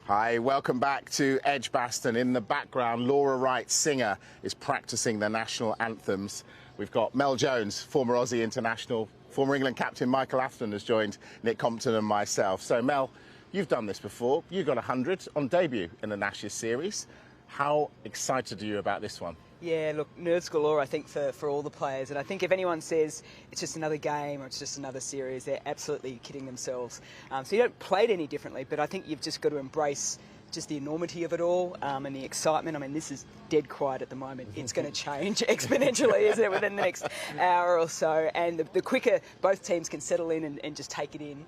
Hi, welcome back to Edgbaston. In the background, Laura Wright, singer, is practising the national anthems. We've got Mel Jones, former Aussie international, former England captain Michael Atherton has joined Nick Compton and myself. So, Mel, you've done this before. You got 100 on debut in the Ashes series. How excited are you about this one? Yeah, look, nerves galore, I think, for all the players. And I think if anyone says it's just another game or it's just another series, they're absolutely kidding themselves. So you don't play it any differently, but I think you've just got to embrace just the enormity of it all and the excitement. I mean, this is dead quiet at the moment. It's going to change exponentially, isn't it, within the next hour or so. And the quicker both teams can settle in and just take it in,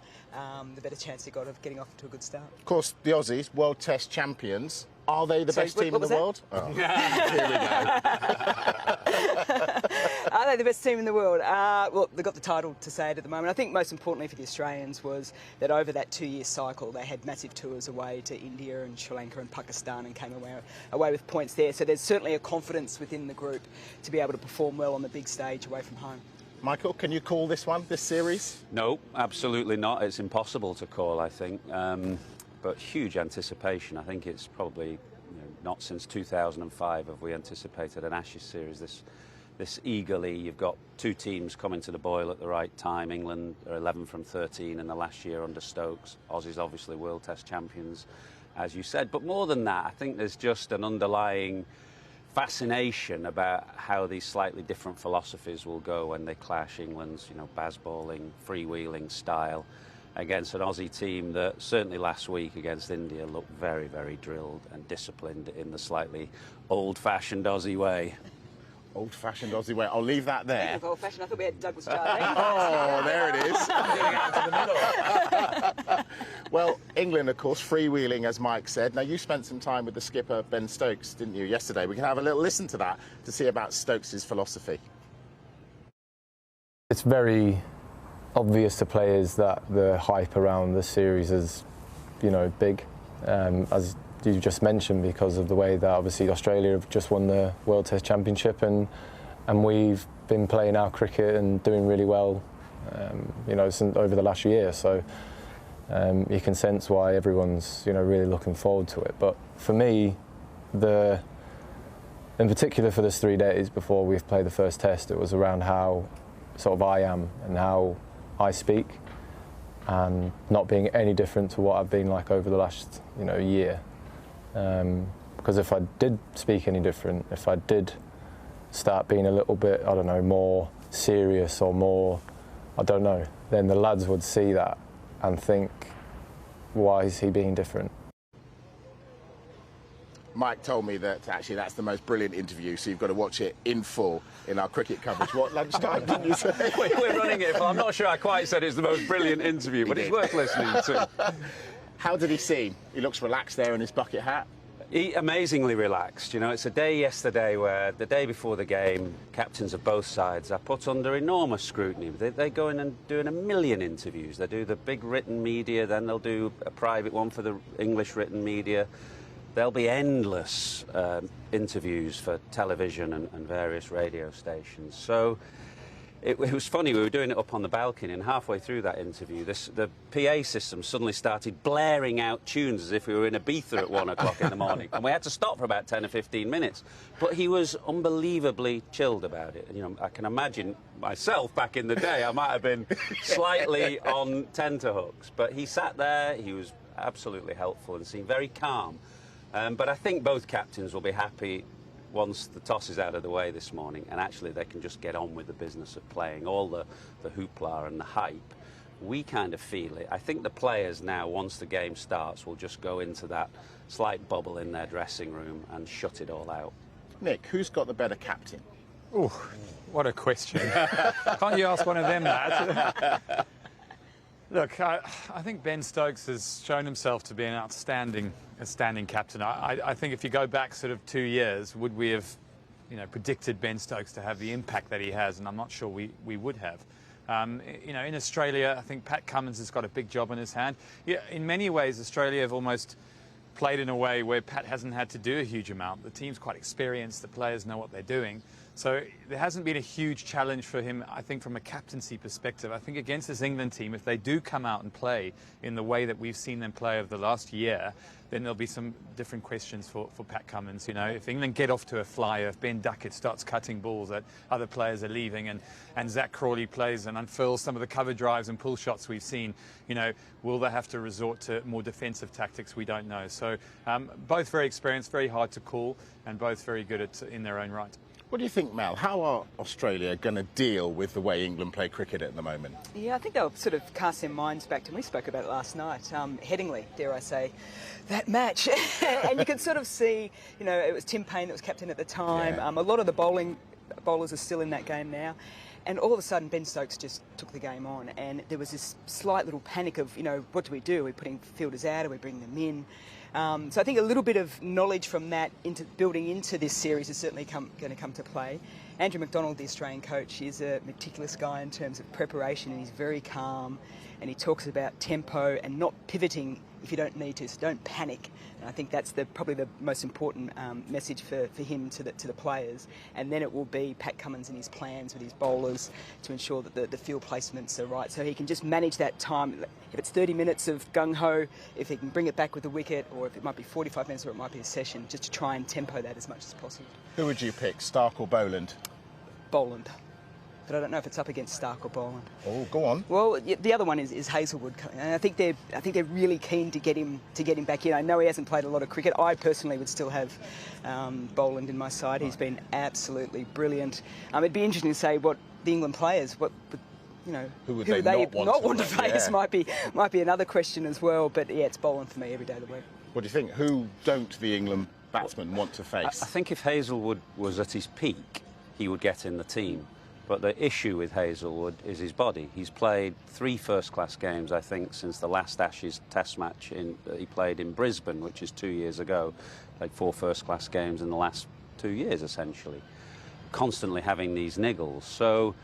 the better chance they've got of getting off to a good start. Of course, the Aussies, World Test champions. Are they the best team in the world? Oh. Here we go. Are they the best team in the world? Well, they've got the title to say it at the moment. I think most importantly for the Australians was that over that 2-year cycle, they had massive tours away to India and Sri Lanka and Pakistan and came away with points there. So there's certainly a confidence within the group to be able to perform well on the big stage away from home. Michael, can you call this one, this series? No, absolutely not. It's impossible to call, I think. But huge anticipation. I think it's probably not since 2005 have we anticipated an Ashes series this eagerly. You've got two teams coming to the boil at the right time. England are 11 from 13 in the last year under Stokes. Aussies obviously World Test champions, as you said. But more than that, I think there's just an underlying fascination about how these slightly different philosophies will go when they clash. England's, basballing, freewheeling style against an Aussie team that certainly last week against India looked very, very drilled and disciplined in the slightly old-fashioned Aussie way. Old-fashioned Aussie way. I'll leave that there. Old-fashioned. I thought we had Douglas Charlie. Oh, there it is. Getting out to the middle. Well, England, of course, freewheeling, as Mike said. Now, you spent some time with the skipper, Ben Stokes, didn't you, yesterday? We can have a little listen to that to see about Stokes' philosophy. It's very obvious to players that the hype around the series is, big, as you just mentioned, because of the way that obviously Australia have just won the World Test Championship and we've been playing our cricket and doing really well, since over the last year. So you can sense why everyone's, really looking forward to it. But for me, in particular for this 3 days before we've played the first test, it was around how sort of I am and how I speak, and not being any different to what I've been like over the last year. Because if I did speak any different, if I did start being a little bit, I don't know, more serious or more, I don't know, then the lads would see that and think, why is he being different? Mike told me that actually that's the most brilliant interview, so you've got to watch it in full in our cricket coverage. What lunchtime didn't you say? We're running it. Well, I'm not sure I quite said it's the most brilliant interview, but it's worth listening to. How did he seem? He looks relaxed there in his bucket hat. Amazingly relaxed. It's a day yesterday where the day before the game, captains of both sides are put under enormous scrutiny. They go in and do a million interviews. They do the big written media, then they'll do a private one for the English written media. There'll be endless interviews for television and various radio stations. So it was funny, we were doing it up on the balcony, and halfway through that interview, the PA system suddenly started blaring out tunes as if we were in Ibiza at 1 o'clock in the morning. And we had to stop for about 10 or 15 minutes. But he was unbelievably chilled about it. And, I can imagine myself back in the day, I might have been slightly on tenterhooks. But he sat there, he was absolutely helpful and seemed very calm. But I think both captains will be happy once the toss is out of the way this morning, and actually they can just get on with the business of playing. All the hoopla and the hype, we kind of feel it. I think the players now, once the game starts, will just go into that slight bubble in their dressing room and shut it all out. Nick, who's got the better captain? Ooh, what a question. Can't you ask one of them that? Look, I think Ben Stokes has shown himself to be an outstanding captain. I think if you go back sort of 2 years, would we have, predicted Ben Stokes to have the impact that he has? And I'm not sure we would have. In Australia, I think Pat Cummins has got a big job in his hand. Yeah, in many ways, Australia have almost played in a way where Pat hasn't had to do a huge amount. The team's quite experienced. The players know what they're doing. So there hasn't been a huge challenge for him, I think, from a captaincy perspective. I think against this England team, if they do come out and play in the way that we've seen them play over the last year, then there'll be some different questions for Pat Cummins. You know, if England get off to a flyer, if Ben Duckett starts cutting balls that other players are leaving, and Zach Crawley plays and unfurls some of the cover drives and pull shots we've seen, you know, will they have to resort to more defensive tactics? We don't know. So both very experienced, very hard to call, and both very good in their own right. What do you think, Mel? How are Australia going to deal with the way England play cricket at the moment? Yeah, I think they'll sort of cast their minds back to, we spoke about it last night, Headingley, dare I say, that match. And you can sort of see, you know, it was Tim Payne that was captain at the time. Yeah. A lot of the bowlers are still in that game now. And all of a sudden, Ben Stokes just took the game on, and there was this slight little panic of, you know, what do we do? Are we putting fielders out? Are we bringing them in? So I think a little bit of knowledge from that into building into this series is certainly going to come to play. Andrew McDonald, the Australian coach, is a meticulous guy in terms of preparation, and he's very calm, and he talks about tempo and not pivoting if you don't need to, so don't panic. And I think that's probably the most important message for him to the players. And then it will be Pat Cummins and his plans with his bowlers to ensure that the field placements are right, so he can just manage that time. If it's 30 minutes of gung-ho, if he can bring it back with the wicket, or if it might be 45 minutes or it might be a session, just to try and tempo that as much as possible. Who would you pick, Stark or Boland? Boland. But I don't know if it's up against Stark or Boland. Oh, go on. Well, the other one is Hazelwood, and I think they're really keen to get him back in. I know he hasn't played a lot of cricket. I personally would still have Boland in my side. He's been absolutely brilliant. It'd be interesting to say what the England players, who would they not want to face, might be another question as well. But yeah, it's Boland for me every day of the week. What do you think? Who don't the England batsmen want to face? I think if Hazelwood was at his peak, he would get in the team. But the issue with Hazelwood is his body. He's played 3 first-class games, I think, since the last Ashes Test match that he played in Brisbane, which is 2 years ago. Played 4 first-class games in the last 2 years, essentially. Constantly having these niggles. So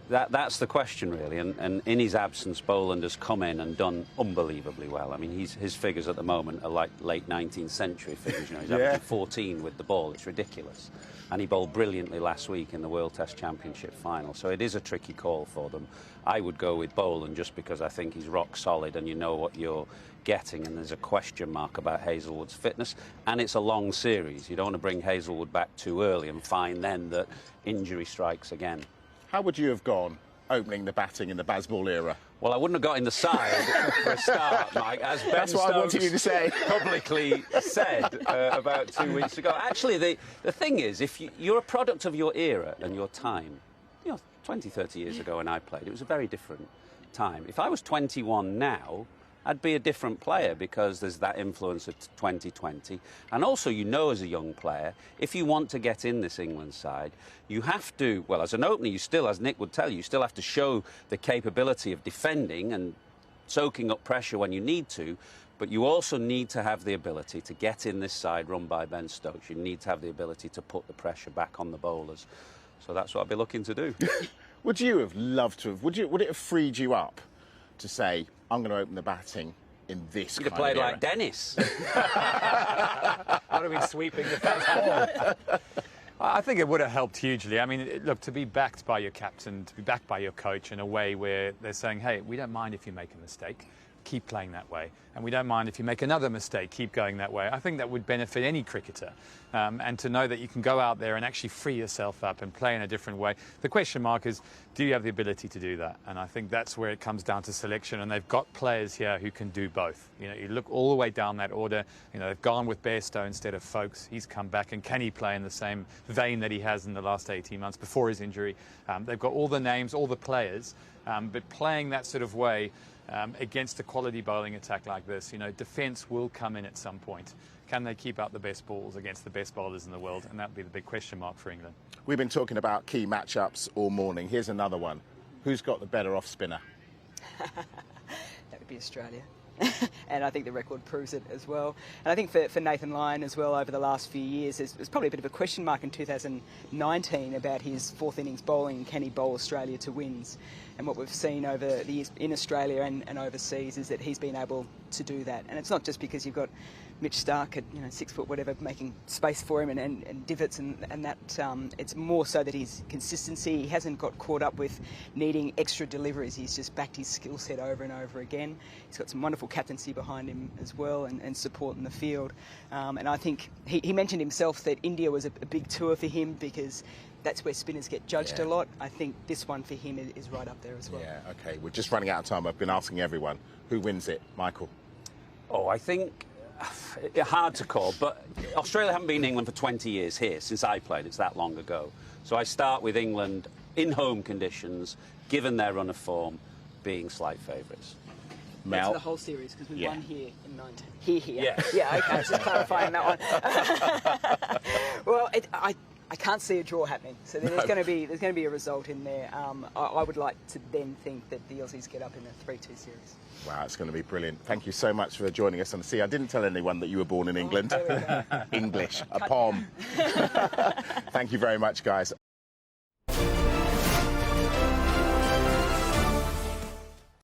that's the question, really. And in his absence, Boland has come in and done unbelievably well. I mean, his figures at the moment are like late 19th century figures. You know, he's averaging 14 with the ball. It's ridiculous. And he bowled brilliantly last week in the World Test Championship final. So it is a tricky call for them. I would go with Boland just because I think he's rock solid and you know what you're getting, and there's a question mark about Hazelwood's fitness. And it's a long series. You don't want to bring Hazelwood back too early and find then that injury strikes again. How would you have gone opening the batting in the Bazball era? Well, I wouldn't have got in the side for a start, Mike, as Ben That's what I wanted you to say. publicly said about 2 weeks ago. Actually, the thing is, if you're a product of your era and your time, 20, 30 years ago when I played, it was a very different time. If I was 21 now, I'd be a different player because there's that influence of 2020. And also, as a young player, if you want to get in this England side, you have to, well, as an opener, you still, as Nick would tell you, you still have to show the capability of defending and soaking up pressure when you need to. But you also need to have the ability to get in this side run by Ben Stokes. You need to have the ability to put the pressure back on the bowlers. So that's what I'd be looking to do. Would you have loved to have, would it have freed you up to say, I'm going to open the batting in this You'd kind have played of era? like Dennis. I'd have been sweeping the fence ball. I think it would have helped hugely. I mean, look, to be backed by your captain, to be backed by your coach in a way where they're saying, hey, we don't mind if you make a mistake, keep playing that way. And we don't mind if you make another mistake, keep going that way. I think that would benefit any cricketer. And to know that you can go out there and actually free yourself up and play in a different way. The question mark is, do you have the ability to do that? And I think that's where it comes down to selection. And they've got players here who can do both. You look all the way down that order. They've gone with Bairstow instead of Folkes. He's come back. And can he play in the same vein that he has in the last 18 months before his injury? They've got all the names, all the players. But playing that sort of way against a quality bowling attack like this, defence will come in at some point. Can they keep out the best balls against the best bowlers in the world? And that would be the big question mark for England. We've been talking about key matchups all morning. Here's another one. Who's got the better off spinner? That would be Australia. And I think the record proves it as well. And I think for Nathan Lyon as well, over the last few years, there's probably a bit of a question mark in 2019 about his 4th innings bowling. Can he bowl Australia to wins? And what we've seen over the years in Australia and overseas is that he's been able to do that. And it's not just because you've got Mitch Starc at 6 foot whatever, making space for him and divots and that it's more so that his consistency. He hasn't got caught up with needing extra deliveries. He's just backed his skill set over and over again. He's got some wonderful captaincy behind him as well and support in the field. And I think he mentioned himself that India was a big tour for him because that's where spinners get judged a lot. I think this one for him is right up there as well. Yeah, OK. We're just running out of time. I've been asking everyone. Who wins it? Michael? Oh, I think... hard to call, but Australia haven't been in England for 20 years here since I played. It's that long ago. So I start with England in home conditions, given their run of form, being slight favourites. Mel? That's the whole series because we won here in 19. Here. Yeah. Yeah, okay, just clarifying that one. Well, I can't see a draw happening, so there's going to be a result in there. I would like to then think that the Aussies get up in a 3-2 series. Wow, it's going to be brilliant. Thank you so much for joining us on the sea. I didn't tell anyone that you were born in England. There we go. English, a pom. Thank you very much, guys.